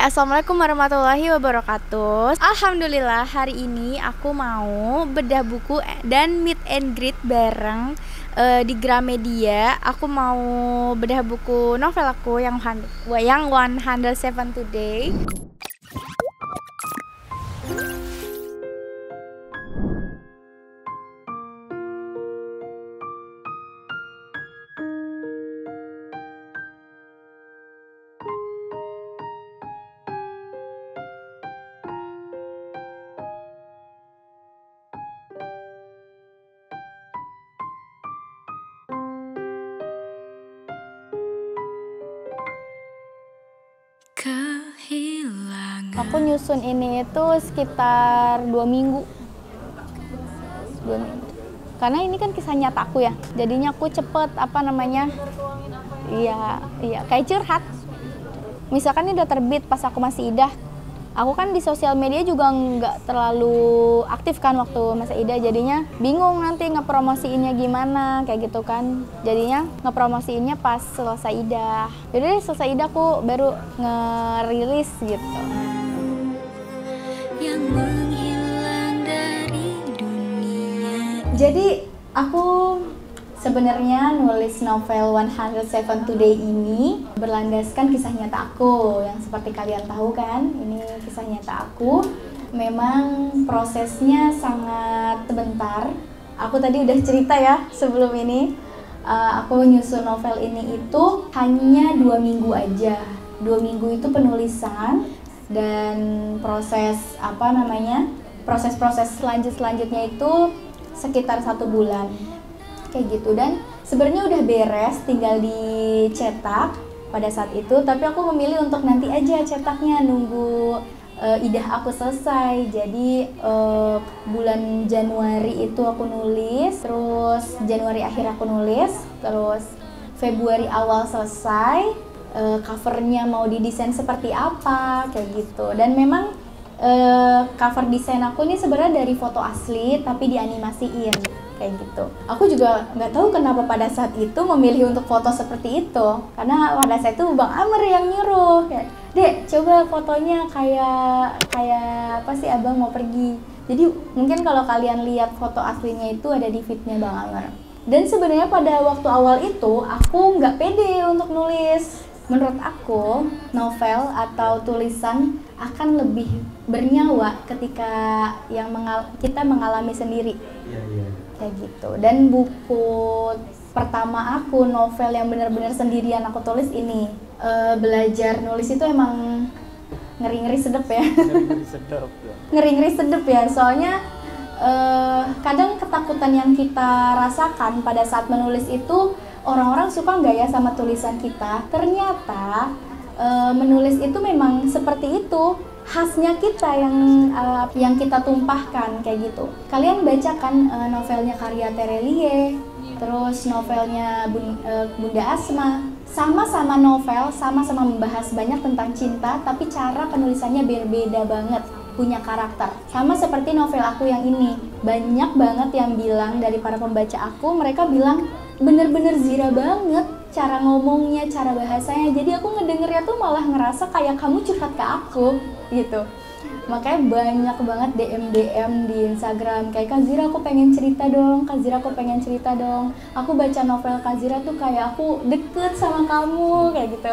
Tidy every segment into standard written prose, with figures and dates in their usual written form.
Assalamualaikum warahmatullahi wabarakatuh. Alhamdulillah hari ini aku mau bedah buku dan meet and greet bareng di Gramedia. Aku mau bedah buku novel aku yang 107 Today. Aku nyusun ini itu sekitar 2 minggu. Karena ini kan kisah nyata aku ya. Jadinya aku cepet kayak curhat. Misalkan ini udah terbit pas aku masih idah. Aku kan di sosial media juga nggak terlalu aktif kan waktu masa idah, jadinya bingung nanti ngepromosiinnya gimana, kayak gitu kan. Jadinya ngepromosiinnya pas selesai idah. Jadi selesai idah aku baru ngerilis gitu. Yang menghilang dari dunia. Jadi aku sebenarnya nulis novel 107 Today ini berlandaskan kisah nyata aku yang seperti kalian tahu kan, ini kisah nyata aku. Memang prosesnya sangat bentar. Aku tadi udah cerita ya sebelum ini. Aku nyusun novel ini itu hanya 2 minggu aja. 2 minggu itu penulisan dan proses selanjutnya itu sekitar 1 bulan. Kayak gitu, dan sebenarnya udah beres, tinggal dicetak pada saat itu, tapi aku memilih untuk nanti aja cetaknya, nunggu idah aku selesai. Jadi bulan Januari itu aku nulis, terus Januari akhir aku nulis, terus Februari awal selesai. Covernya mau didesain seperti apa, kayak gitu. Dan memang cover desain aku ini sebenarnya dari foto asli tapi dianimasiin kayak gitu. Aku juga nggak tahu kenapa pada saat itu memilih untuk foto seperti itu, karena pada saat itu Bang Amr yang nyuruh kayak, "Dek, coba fotonya kayak apa sih, Abang mau pergi." Jadi mungkin kalau kalian lihat foto aslinya itu ada di feednya Bang Amr. Dan sebenarnya pada waktu awal itu aku nggak pede untuk nulis. Menurut aku, novel atau tulisan akan lebih bernyawa ketika kita mengalami sendiri. Kayak gitu. Dan buku pertama aku, novel yang benar-benar sendirian aku tulis ini. Belajar nulis itu emang ngeri-ngeri sedep ya. Ngeri-ngeri sedep ya, soalnya kadang ketakutan yang kita rasakan pada saat menulis itu, orang-orang suka nggak ya sama tulisan kita. Ternyata menulis itu memang seperti itu, khasnya kita yang kita tumpahkan kayak gitu. Kalian bacakan novelnya karya Terelie, terus novelnya Bunda Asma, sama-sama novel, sama-sama membahas banyak tentang cinta, tapi cara penulisannya berbeda banget, punya karakter. Sama seperti novel aku yang ini, banyak banget yang bilang dari para pembaca aku, mereka bilang bener-bener Zira banget cara ngomongnya, cara bahasanya. Jadi aku ngedengernya tuh malah ngerasa kayak kamu curhat ke aku gitu. Makanya banyak banget DM di Instagram kayak, "Kak Zira, aku pengen cerita dong, Kak Zira, aku pengen cerita dong. Aku baca novel Kak Zira tuh kayak aku deket sama kamu," kayak gitu.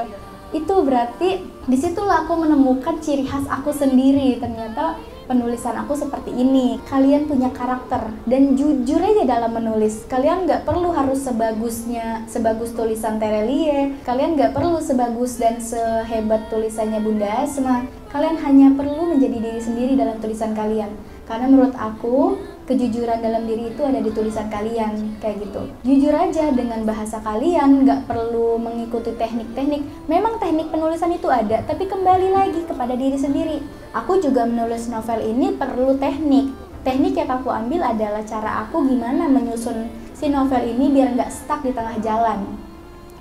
Itu berarti disitulah aku menemukan ciri khas aku sendiri. Ternyata penulisan aku seperti ini. Kalian punya karakter dan jujur aja dalam menulis. Kalian nggak perlu harus sebagus tulisan Terelie. Kalian nggak perlu sebagus dan sehebat tulisannya Bunda Asma. Kalian hanya perlu menjadi diri sendiri dalam tulisan kalian. Karena menurut aku, kejujuran dalam diri itu ada di tulisan kalian, kayak gitu. Jujur aja dengan bahasa kalian, nggak perlu mengikuti teknik-teknik. Memang teknik penulisan itu ada, tapi kembali lagi kepada diri sendiri. Aku juga menulis novel ini perlu teknik. Teknik yang aku ambil adalah cara aku gimana menyusun si novel ini biar nggak stuck di tengah jalan.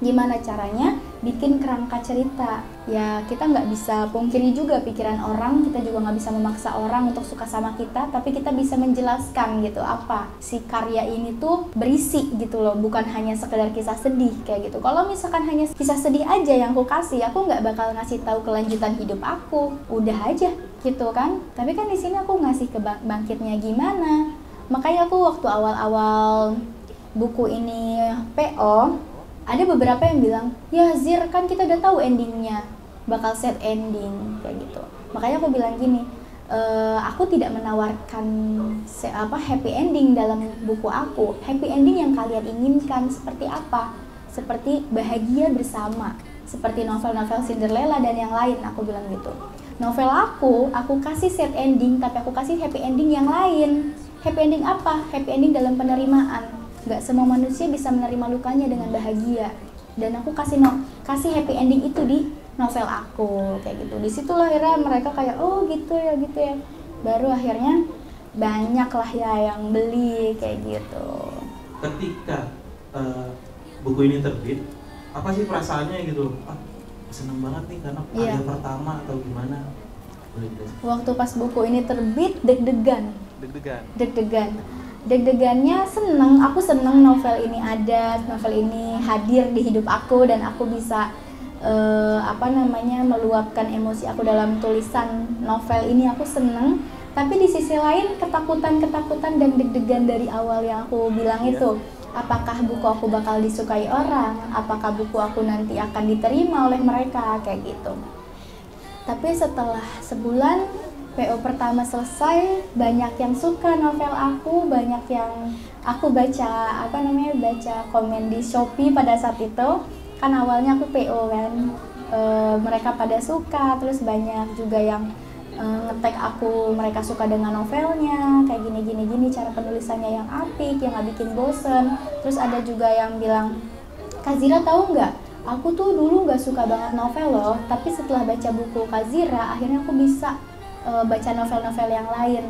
Gimana caranya? bikin kerangka cerita. Ya kita nggak bisa pungkiri juga pikiran orang, kita juga nggak bisa memaksa orang untuk suka sama kita, tapi kita bisa menjelaskan gitu apa si karya ini tuh berisi gitu loh, bukan hanya sekedar kisah sedih kayak gitu. Kalau misalkan hanya kisah sedih aja yang aku kasih, aku nggak bakal ngasih tahu kelanjutan hidup aku, udah aja gitu kan. Tapi kan di sini aku ngasih bangkitnya gimana. Makanya aku waktu awal-awal buku ini PO, ada beberapa yang bilang, ya Zir, kan kita udah tahu endingnya, bakal sad ending kayak gitu. Makanya aku bilang gini, aku tidak menawarkan happy ending dalam buku aku. Happy ending yang kalian inginkan seperti apa? Seperti bahagia bersama, seperti novel-novel Cinderella dan yang lain, aku bilang gitu. Novel aku kasih sad ending, tapi aku kasih happy ending yang lain. Happy ending apa? Happy ending dalam penerimaan. Gak semua manusia bisa menerima lukanya dengan bahagia, dan aku kasih happy ending itu di novel aku kayak gitu. Disitulah akhirnya mereka kayak oh gitu ya, baru akhirnya banyak lah ya yang beli kayak gitu. Ketika buku ini terbit, apa sih perasaannya gitu? Seneng banget nih karena karya pertama atau gimana? Waktu pas buku ini terbit deg-degannya seneng, aku seneng novel ini ada, novel ini hadir di hidup aku dan aku bisa meluapkan emosi aku dalam tulisan novel ini, aku seneng. Tapi di sisi lain ketakutan dan deg-degan dari awal yang aku bilang itu, apakah buku aku bakal disukai orang, apakah buku aku nanti akan diterima oleh mereka kayak gitu. Tapi setelah sebulan PO pertama selesai, banyak yang suka novel aku, banyak yang aku baca komen di Shopee pada saat itu. Kan awalnya aku PO kan, mereka pada suka, terus banyak juga yang nge-tag aku, mereka suka dengan novelnya, kayak gini, cara penulisannya yang apik, yang gak bikin bosen. Terus ada juga yang bilang, Kak Zira tahu nggak? Aku tuh dulu nggak suka banget novel loh, tapi setelah baca buku Kak Zira, akhirnya aku bisa baca novel-novel yang lain.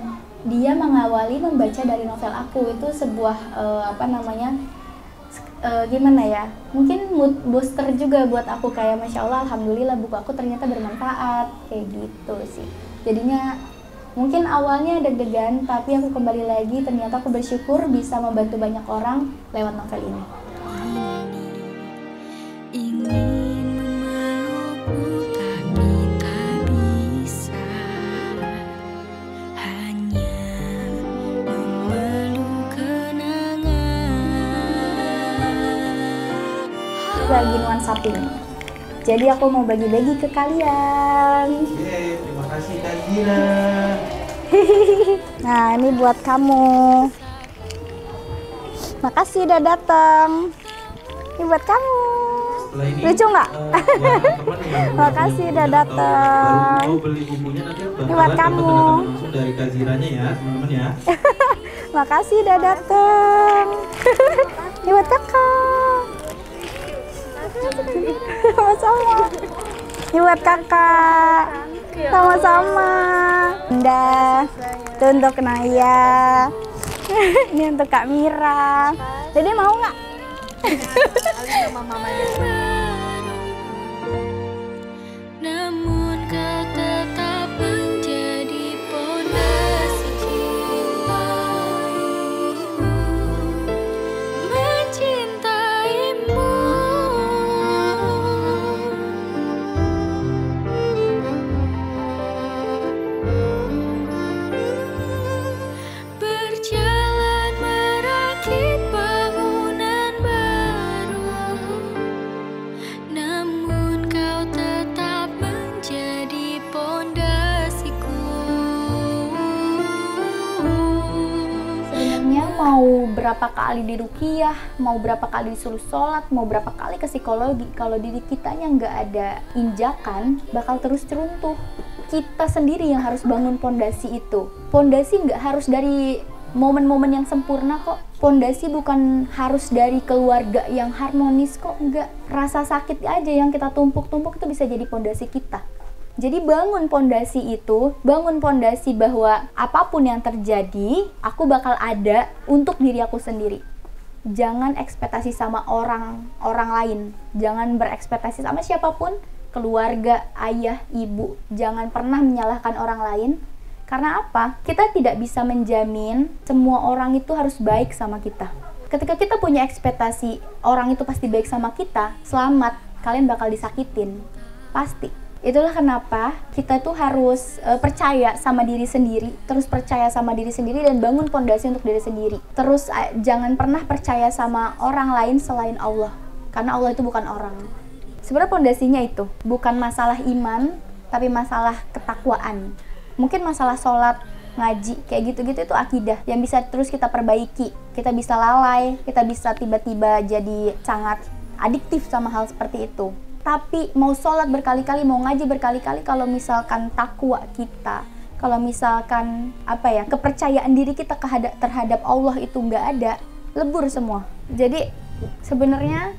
Dia mengawali membaca dari novel aku, itu sebuah gimana ya, mungkin mood booster juga buat aku, kayak Masya Allah, Alhamdulillah buku aku ternyata bermanfaat kayak gitu sih. Jadinya mungkin awalnya deg-degan, tapi aku kembali lagi, ternyata aku bersyukur bisa membantu banyak orang lewat novel ini. Lagi nuansa pink, jadi aku mau bagi-bagi ke kalian. Terima kasih Kak Zira. Nah, ini buat kamu. Makasih udah datang. Ini buat kamu. Lucu nggak? Makasih udah datang. Mau beli bukunya nanti ini buat kamu. Langsung dari Kak Ziranya ya, teman-teman ya. Makasih udah datang. Ini buat kakak. Sama-sama. Ini buat kakak. Sama-sama. Udah. Itu untuk Naya. Ini untuk Kak Mira. Jadi mau nggak? Namun kau tetap menjadi pondasi cinta-Mu, mencintaimu. Berjalan merakit bangunan baru, namun kau tetap menjadi pondasiku. Sebenarnya mau berapa kali diruqyah, mau berapa kali disuruh sholat, mau berapa kali ke psikologi, kalau diri kitanya nggak ada injakan, bakal terus runtuh. Kita sendiri yang harus bangun pondasi itu. Pondasi nggak harus dari momen-momen yang sempurna kok. Pondasi bukan harus dari keluarga yang harmonis kok, enggak. Rasa sakit aja yang kita tumpuk-tumpuk itu bisa jadi pondasi kita. Jadi bangun pondasi itu, bangun pondasi bahwa apapun yang terjadi, aku bakal ada untuk diri aku sendiri. jangan ekspektasi sama orang lain, jangan berekspektasi sama siapapun, keluarga, ayah, ibu, jangan pernah menyalahkan orang lain. Karena apa? Kita tidak bisa menjamin semua orang itu harus baik sama kita. Ketika kita punya ekspektasi orang itu pasti baik sama kita, selamat, kalian bakal disakitin. Pasti. Itulah kenapa kita tuh harus percaya sama diri sendiri, terus percaya sama diri sendiri dan bangun fondasi untuk diri sendiri. Terus jangan pernah percaya sama orang lain selain Allah. Karena Allah itu bukan orang. Sebenarnya fondasinya itu bukan masalah iman, tapi masalah ketakwaan. Mungkin masalah sholat, ngaji, kayak gitu-gitu itu akidah yang bisa terus kita perbaiki. Kita bisa lalai, kita bisa tiba-tiba jadi sangat adiktif sama hal seperti itu. Tapi mau sholat berkali-kali, mau ngaji berkali-kali, kalau misalkan takwa kita, kalau misalkan kepercayaan diri kita terhadap Allah itu nggak ada, lebur semua. Jadi sebenarnya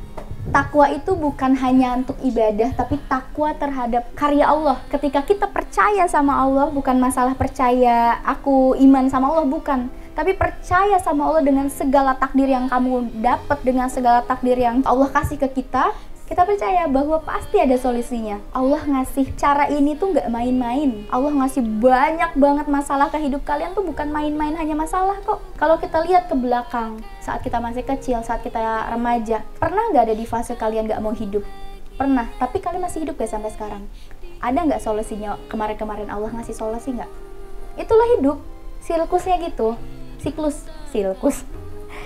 takwa itu bukan hanya untuk ibadah, tapi takwa terhadap karya Allah. Ketika kita percaya sama Allah, bukan masalah percaya aku iman sama Allah, bukan. Tapi percaya sama Allah dengan segala takdir yang kamu dapat, dengan segala takdir yang Allah kasih ke kita. Kita percaya bahwa pasti ada solusinya. Allah ngasih cara ini tuh nggak main-main. Allah ngasih banyak banget masalah ke hidup kalian tuh bukan main-main, hanya masalah kok. Kalau kita lihat ke belakang, saat kita masih kecil, saat kita remaja, pernah nggak ada di fase kalian nggak mau hidup? Pernah, tapi kalian masih hidup gak sampai sekarang? Ada nggak solusinya? Kemarin-kemarin Allah ngasih solusi nggak? Itulah hidup, siklusnya gitu.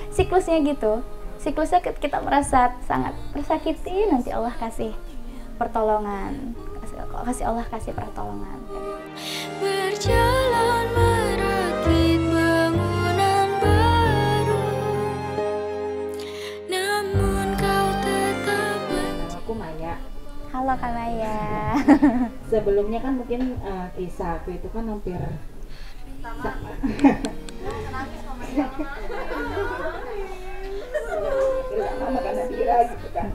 Siklusnya gitu. Siklusnya kita merasa sangat tersakiti, nanti Allah kasih pertolongan, Allah kasih pertolongan. Berjalan merakit bangunan baru, namun kau tetap. Aku Maya. Halo Kak Maya. Sebelumnya kan mungkin kisah aku itu kan hampir sama. Sama karena Dira gitu kan.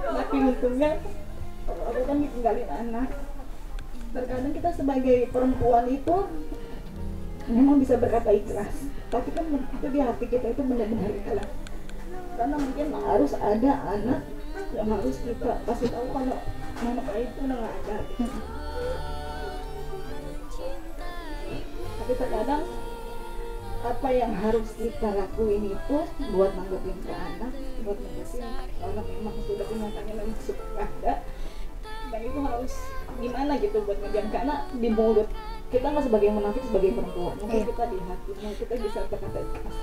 Tapi untungnya aku kan ditinggalin anak. Terkadang kita sebagai perempuan itu memang bisa berkata ikhlas, tapi kan itu di hati kita itu benar-benar ikhlas. Karena mungkin harus ada anak yang harus kita kasih tahu kalau mama itu udah nggak ada. Tapi terkadang apa yang harus kita lakuin itu buat nanggepin ke anak, buat nanggepin kalau memang sudah kenyataannya memang sudah ada, dan itu harus gimana gitu buat ngejalan. Karena di mulut kita nggak sebagai munafik, sebagai perempuan mungkin kita di hati kita bisa berkata ikhlas,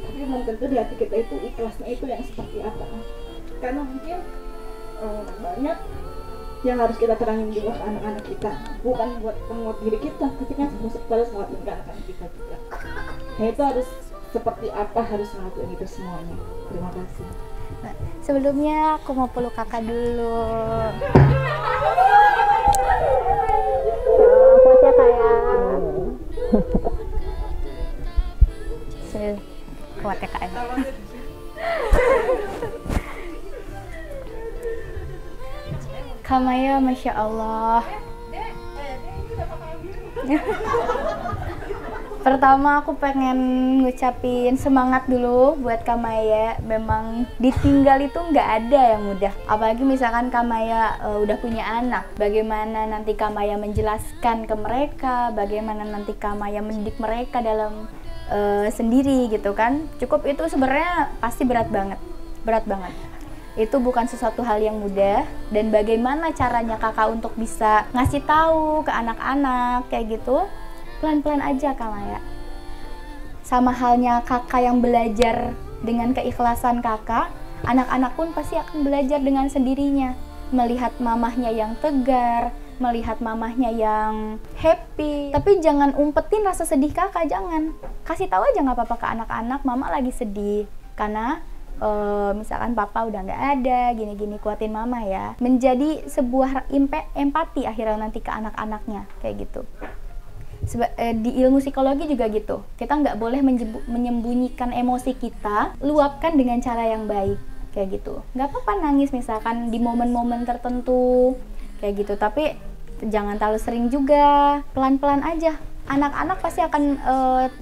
tapi belum tentu di hati kita itu ikhlasnya itu yang seperti apa. Karena mungkin banyak yang harus kita terangin juga ke anak-anak kita, bukan buat menguat diri kita, tapi kan harus nguatin ke anak-anak kita juga. Nah itu harus seperti apa harus ngelakuin itu semuanya. Terima kasih. Nah, sebelumnya aku mau peluk kakak dulu. Kuat ya sayang. Kuat ya kak. Kak Maya, Masya Allah. Pertama aku pengen ngucapin semangat dulu buat Kak Maya. Memang ditinggal itu nggak ada yang mudah. Apalagi misalkan Kak Maya udah punya anak. Bagaimana nanti Kak Maya menjelaskan ke mereka, bagaimana nanti Kak Maya mendidik mereka dalam sendiri gitu kan. Cukup itu sebenarnya pasti berat banget. Itu bukan sesuatu hal yang mudah, dan bagaimana caranya kakak untuk bisa ngasih tahu ke anak-anak kayak gitu, pelan-pelan aja Kak Maya. Sama halnya kakak yang belajar dengan keikhlasan kakak, anak-anak pun pasti akan belajar dengan sendirinya. Melihat mamahnya yang tegar, melihat mamahnya yang happy. Tapi jangan umpetin rasa sedih kakak, jangan. Kasih tahu aja nggak apa-apa ke anak-anak, mama lagi sedih. Karena misalkan papa udah nggak ada, gini-gini, kuatin mama ya. Menjadi sebuah empati akhirnya nanti ke anak-anaknya, kayak gitu. Di ilmu psikologi juga gitu, kita nggak boleh menyembunyikan emosi kita, luapkan dengan cara yang baik, kayak gitu. Nggak apa-apa nangis misalkan di momen-momen tertentu, kayak gitu, tapi jangan terlalu sering juga, pelan-pelan aja. Anak-anak pasti akan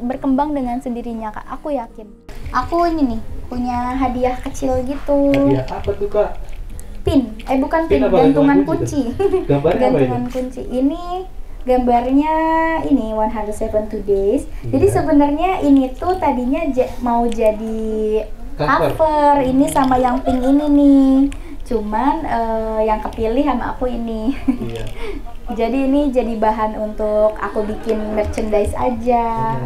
berkembang dengan sendirinya, Kak. Aku yakin. Aku ini nih, punya hadiah kecil gitu. Hadiah apa tuh Kak? Pin, bukan Pin pin, apa? gantungan Gantungan kunci kunci. Gambarnya apa Gantungan kunci. Ini gambarnya ini 172 Days. Jadi Iya. sebenarnya ini tuh tadinya mau jadi Cover. cover ini sama yang pink ini nih. Cuman yang kepilih sama aku ini. Iya. Jadi ini jadi bahan untuk aku bikin merchandise aja.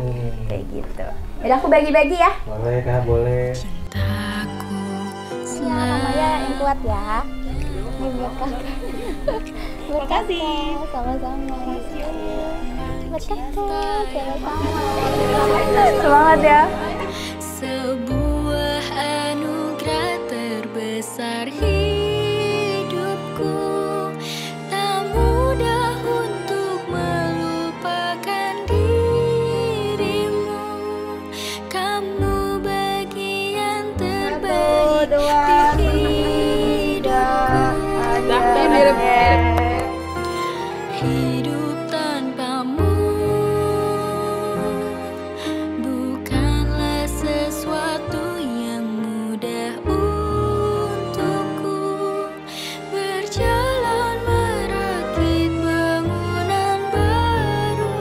Kayak gitu. Udah aku bagi-bagi ya. Boleh Kak, boleh. Ini ya namanya yang kuat ya. Ini buat kakak. Buat kasih. Sama-sama. Buat kakak. Sama-sama. Semangat ya. Sebuah anugerah terbesar hidupku. Tak mudah untuk melupakan dirimu. Kamu bagian terbaik di hidupku. Hidup tanpamu bukanlah sesuatu yang mudah untukku. Berjalan merakit bangunan baru,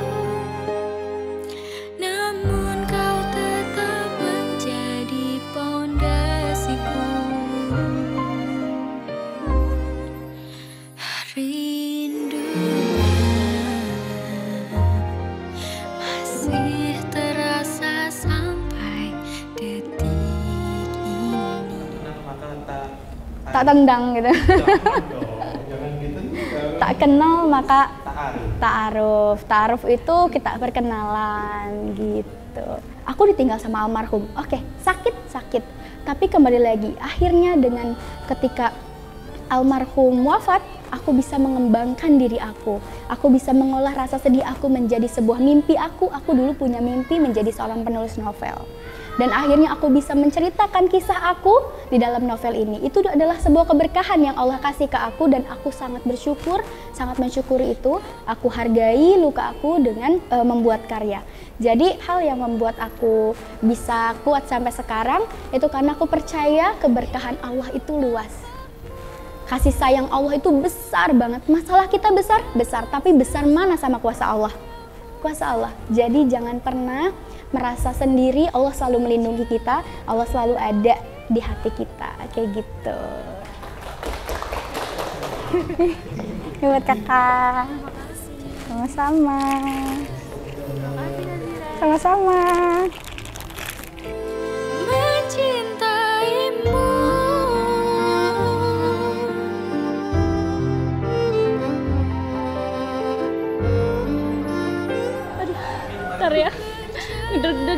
namun kau tetap menjadi pondasiku. Masih terasa sampai detik ini. Maka Tak tendang gitu. Jangan gitu. Tak kenal maka ta'aruf. ta'aruf. Ta'aruf itu kita perkenalan gitu. Aku ditinggal sama almarhum. Oke, sakit. Tapi kembali lagi, akhirnya dengan ketika almarhum wafat, aku bisa mengembangkan diri aku. Aku bisa mengolah rasa sedih aku menjadi sebuah mimpi aku. Aku dulu punya mimpi menjadi seorang penulis novel. Dan akhirnya aku bisa menceritakan kisah aku di dalam novel ini. Itu adalah sebuah keberkahan yang Allah kasih ke aku dan aku sangat bersyukur, sangat mensyukuri itu. Aku hargai luka aku dengan membuat karya. Jadi hal yang membuat aku bisa kuat sampai sekarang itu karena aku percaya keberkahan Allah itu luas. Kasih sayang Allah itu besar banget. Masalah kita besar, tapi besar mana sama kuasa Allah? Kuasa Allah. Jadi jangan pernah merasa sendiri, Allah selalu melindungi kita, Allah selalu ada di hati kita, kayak gitu. Buat kakak. Sama-sama. Sama-sama. Mencintaimu. Bentar ya. Deg-deg.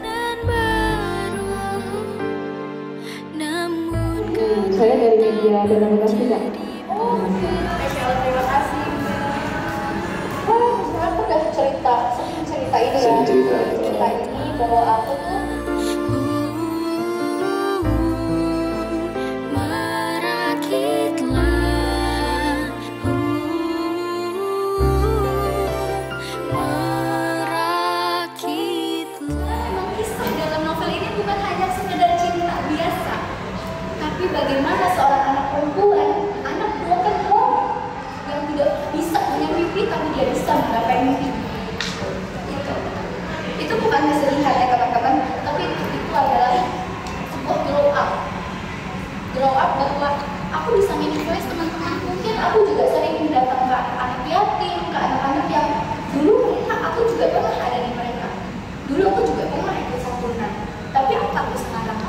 Dan baru, namun kau Saya dari media Dalam Bekasi Kak. Terima kasih. Saya udah cerita ini ya. Cerita ini bahwa aku tuh merakitlah, merakitlah. memang kisah dalam novel ini bukan hanya sekedar cinta biasa, tapi bagaimana seorang anak perempuan, anak broken home yang tidak bisa punya mimpi tapi dia bisa menggapai mimpi. Itu bukan kesedihan ya kawan-kawan, tapi itu adalah sebuah grow up bahwa aku bisa influence teman-teman. Mungkin aku juga sering datang ke anak yatim, ke anak-anak yang dulu mereka aku juga pernah ada di mereka. Dulu aku juga pernah ikut santunan, tapi apa aku sekarang?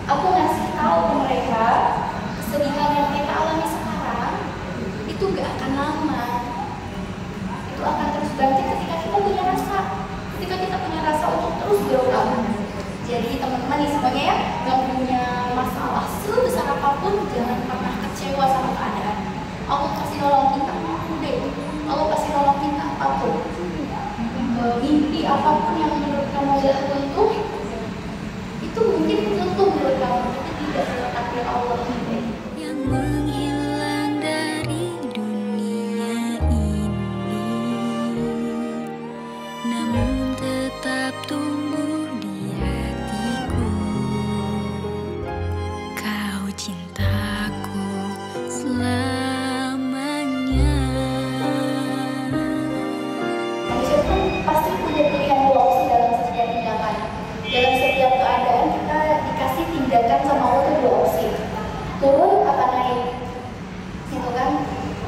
Aku ngasih tahu ke mereka kesedihan yang mereka alami sekarang itu gak akan lama. Itu akan terus berhenti ketika kita punya rasa, untuk terus grow up. Jadi teman-teman nih semuanya ya, yang punya masalah sebesar apapun jangan pernah kecewa sama keadaan. Allah kasih nolong kita, udah. Allah kasih nolong kita apapun. Mimpi apapun yang menurut kamu udah runtuh, itu mungkin runtuh menurut kamu, tapi tidak tetapi Allah Yang menghilang dari dunia ini, namun tetap tumbuh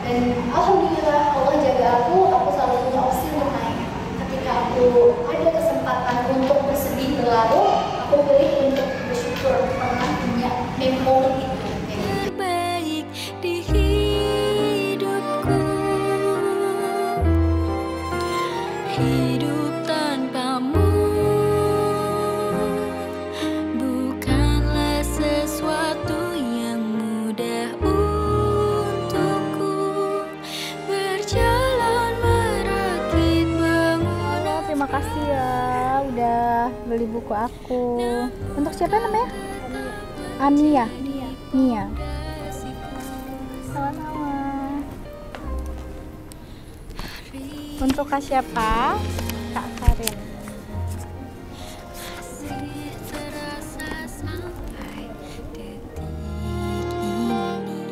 Dan alhamdulillah Allah jaga aku selalu punya opsi untuk naik. Ketika aku ada kesempatan untuk bersedih berlarut, aku pilih untuk bersyukur pernah punya memori itu. Terbaik di hidupku, hidup tanpamu bukanlah sesuatu yang mudah untukku. Berjalan merakit bangunan. Terima kasih ya udah beli buku aku. Untuk siapa namanya? Amia. Nia. Sama-sama. Untuk Kak siapa? Kak Karin. Masih terasa sampai detik ini,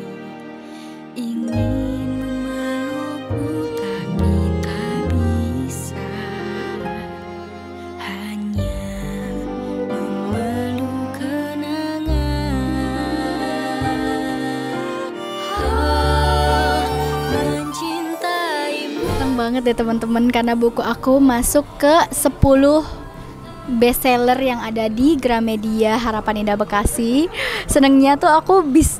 ingin memelukmu tapi tak bisa, hanya memeluk kenangan. Oh, mencintaimu. Seneng banget deh teman-teman karena buku aku masuk ke 10 bestseller yang ada di Gramedia Harapan Indah Bekasi. Senengnya tuh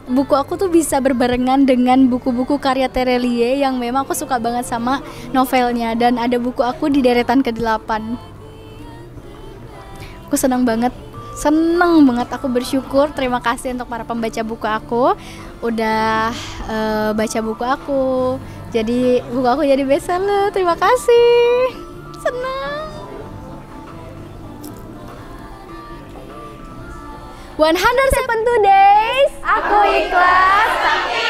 buku aku tuh bisa berbarengan dengan buku-buku karya Terelie yang memang aku suka banget sama novelnya, dan ada buku aku di deretan ke-8. Aku seneng banget aku bersyukur. Terima kasih untuk para pembaca buku aku udah baca buku aku. Jadi buku aku jadi bestseller. Terima kasih. Senang. 172 days aku ikhlas tapi